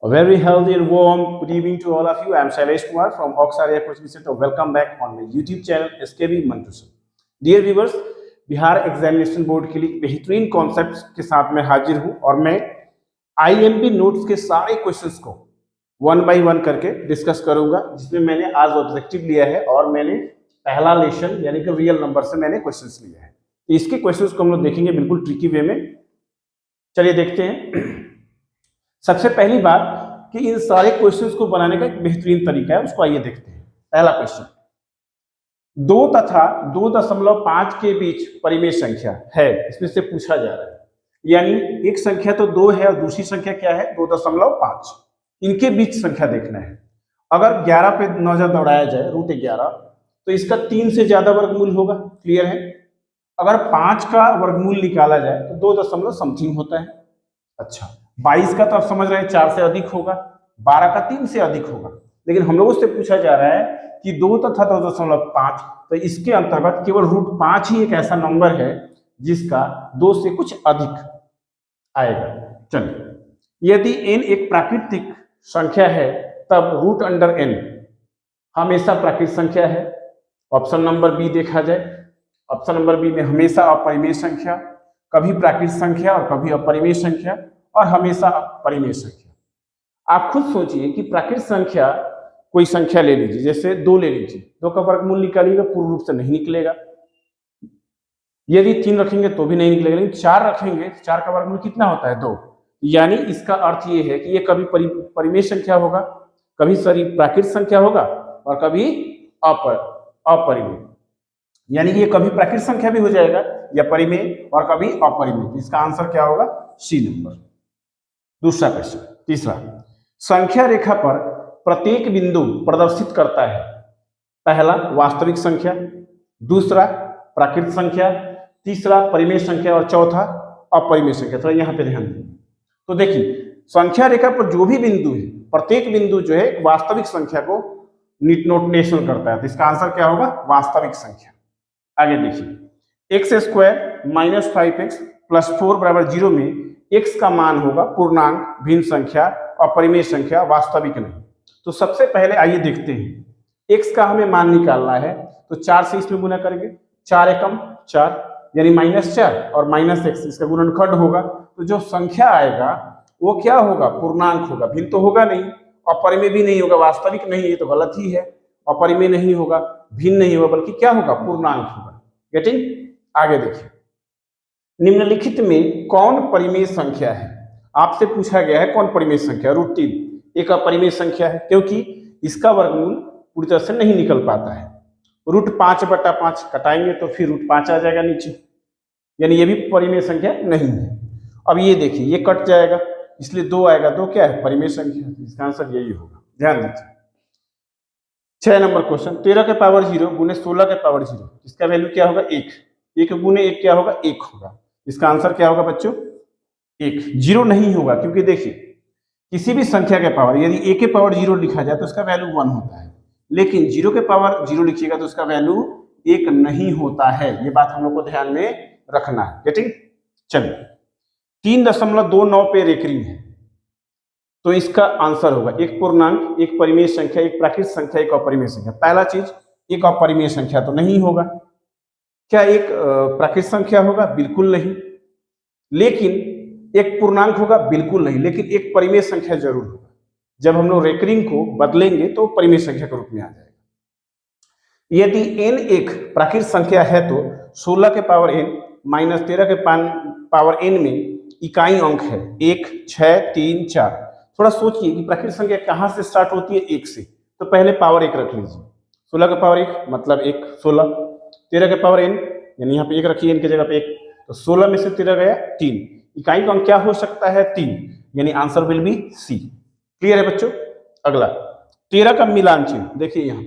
A very healthy and warm good evening to all of you. I am Shailesh Kumar from Oxaria Coaching Center. Welcome back on my YouTube channel SKB Mantu Sir. Dear viewers, Bihar examination board के लिए बेहतरीन concepts के साथ मैं हाजिर हूं और मैं आईएमपी नोट्स के सारे क्वेश्चंस को वन बाय वन करके डिस्कस करूंगा, जिसमें मैंने आज ऑब्जेक्टिव लिया है और मैंने पहला लेशन यानी कि रियल नंबर से मैंने क्वेश्चंस लिया है। इसके क्वेश्चंस को हम लोग देखेंगे बिल्कुल ट्रिकी वे में। चलिए देखते हैं। सबसे पहली बात कि इन सारे क्वेश्चंस को बनाने का एक बेहतरीन तरीका है, उसको आइए देखते हैं। पहला क्वेश्चन, 2 तथा 2.5 के बीच परिमेय संख्या है, इसमें से पूछा जा रहा है। यानी एक संख्या तो 2 है और दूसरी संख्या क्या है 2.5, इनके बीच संख्या देखना है। अगर 11 पे नजर दौड़ाया जाए √11 तो इसका 3 से ज्यादा वर्गमूल होगा, क्लियर है। अगर 5 का वर्गमूल निकाला जाए तो 2 समथिंग होता है। अच्छा, 22 का तो आप समझ रहे हैं 4 से अधिक होगा, 12 का 3 से अधिक होगा, लेकिन हम लोगों से पूछा जा रहा है कि 2 तथा 2.5, तो इसके अंतर्गत केवल √5 ही एक ऐसा नंबर है जिसका 2 से कुछ अधिक आएगा। चलिए, यदि n एक प्राकृतिक संख्या है तब √n हमेशा प्राकृतिक संख्या है। ऑप्शन नंबर बी देखा जाए, ऑप्शन नंबर बी में हमेशा अपरिमेय संख्या, कभी प्राकृतिक संख्या और कभी अपरिमेय संख्या और हमेशा परिमेय संख्या। आप खुद सोचिए कि प्राकृतिक संख्या कोई संख्या ले लीजिए, जैसे 2 ले लीजिए, 2 का वर्गमूल निकालिएगा पूर्ण रूप से नहीं निकलेगा। यदि 3 रखेंगे तो भी नहीं निकलेगा, लेकिन 4 रखेंगे, 4 का वर्गमूल कितना होता है 2। यानी इसका अर्थ ये है कि ये कभी परिमेय संख्या होगा, कभी प्राकृतिक संख्या होगा और कभी अपरिमेय। यानी कि ये कभी प्राकृतिक संख्या भी हो जाएगा या परिमेय और कभी अपरिमेय। इसका आंसर क्या होगा? सी नंबर। दूसरा क्वेश्चन, तीसरा, संख्या रेखा पर प्रत्येक बिंदु प्रदर्शित करता है। पहला वास्तविक संख्या, दूसरा प्राकृतिक संख्या, तीसरा परिमेय संख्या और चौथा अपरिमेय संख्या। थोड़ा यहाँ पे ध्यान दें। तो देखिए, संख्या रेखा पर जो भी बिंदु है, प्रत्येक बिंदु जो है वास्तविक संख्या को नोटेशन करता है। तो इसका आंसर क्या होगा? वास्तविक संख्या। आगे देखिए, x² - 5x + 4 = 0 में x का मान होगा पूर्णांक, भिन्न संख्या, अपरिमेय संख्या, वास्तविक नहीं। तो सबसे पहले आइए देखते हैं, x का हमें मान निकालना है तो 4 से इसमें गुना करेंगे। 4 एकम 4 यानी -4 और -x, इसका गुणनखंड होगा। तो जो संख्या आएगा वो क्या होगा? पूर्णांक होगा, भिन्न तो होगा नहीं, अपरिमेय भी नहीं होगा, वास्तविक नहीं, ये तो गलत ही है। अपरिमेय नहीं होगा, भिन्न नहीं होगा, बल्कि क्या होगा? पूर्णांक होगा। गेटिंग? आगे देखिए, निम्नलिखित में कौन परिमेय संख्या है? आपसे पूछा गया है कौन परिमेय संख्या। √3 एक अपरिमेय संख्या है क्योंकि इसका वर्गमूल पूरी तरह से नहीं निकल पाता है। √5/5 कटाएंगे तो फिर √5 आ जाएगा नीचे, यानी ये भी परिमेय संख्या नहीं है। अब ये देखिए, ये कट जाएगा इसलिए 2 आएगा। 2 क्या है? परिमेय संख्या। इसका आंसर यही होगा, ध्यान दीजिए। 6 नंबर क्वेश्चन, 13 के पावर 0 गुने 16 के पावर 0, इसका वैल्यू क्या होगा? 1। 1 गुने 1 क्या होगा? 1 होगा। इसका आंसर क्या होगा बच्चों? 1। 0 नहीं होगा, क्योंकि देखिए किसी भी संख्या के पावर यदि a के पावर 0 लिखा जाए तो उसका वैल्यू 1 होता है, लेकिन 0 के पावर 0 लिखिएगा तो उसका वैल्यू 1 नहीं होता है। ये बात हम लोग को ध्यान में रखना है। गेटिंग? चलिए, 3.29 पे रेकरिंग है तो इसका आंसर होगा एक पूर्णांक, एक परिमेय संख्या, एक प्राकृतिक संख्या, एक अपरिमेय संख्या। पहला चीज, एक अपरिमेय संख्या तो नहीं होगा। क्या एक प्राकृतिक संख्या होगा? बिल्कुल नहीं। लेकिन एक पूर्णांक होगा? बिल्कुल नहीं। लेकिन एक परिमेय संख्या जरूर होगा। जब हम लोग रेकरिंग को बदलेंगे तो परिमेय संख्या के रूप में आ जाएगा। यदि n एक प्राकृतिक संख्या है तो 16 के पावर n - 13 के पावर n में इकाई अंक है 1, 6, 3, 4। थोड़ा सोचिए कि प्राकृतिक संख्या कहाँ से स्टार्ट होती है? 1 से। तो पहले पावर 1 रख लीजिए। 16 के पावर 1 मतलब 1, 16। 13 के पावर n यानी यहाँ पे 1 रखिए, n की जगह पे 1, तो 16 में से 13 गया 3। इकाई का अंक क्या हो सकता है? 3, यानी answer will be C. Clear है बच्चों? अगला, 13 का मिलान चिन्ह देखिए, यहाँ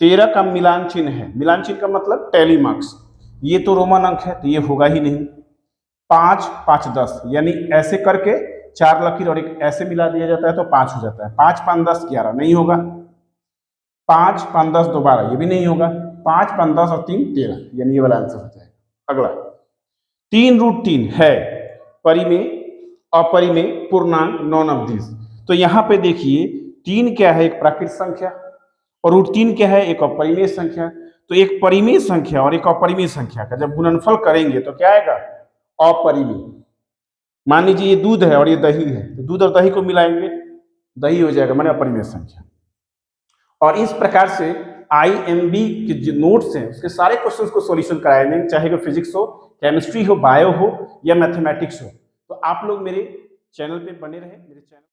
13 का मिलान चिन्ह है। मिलान चिन्ह का मतलब टैली मार्क्स। ये तो रोमन अंक है तो ये होगा ही नहीं। 5, 5, 10 यानी ऐसे करके 4 लकीर और एक ऐसे मिला दिया जाता है तो 5 हो जाता है। 5, 5, 10, 11 नहीं होगा। 5, 5, 10 दोबारा ये भी नहीं होगा। 5, 5, 10 और 3, 13, यानी ये वाला आंसर हो जाएगा। अगला, 3 √3 है परिमेय, अपरिमेय, पूर्णांक, नॉन ऑफ दिस। तो यहाँ पे देखिए 3 क्या है, एक प्राकृत संख्या, और रूट 3 क्या है, एक अपरिमेय संख्या। तो एक परिमेय संख्या और एक अपरिमेय संख्या का जब गुणनफल करेंगे तो क्या आएगा, अपरिमेय। मान लीजिए ये दूध है और ये दही है, तो दूध और दही को मिलाएंगे, दही हो जाएगा, माने अपरिमेय संख्या। और इस प्रकार से IMB के जो नोट्स हैं उसके सारे क्वेश्चंस को सॉल्यूशन कराए जाएंगे, चाहे वो फिजिक्स हो, केमिस्ट्री हो, बायो हो या मैथमेटिक्स हो। तो आप लोग मेरे चैनल पे बने रहे, मेरे चैनल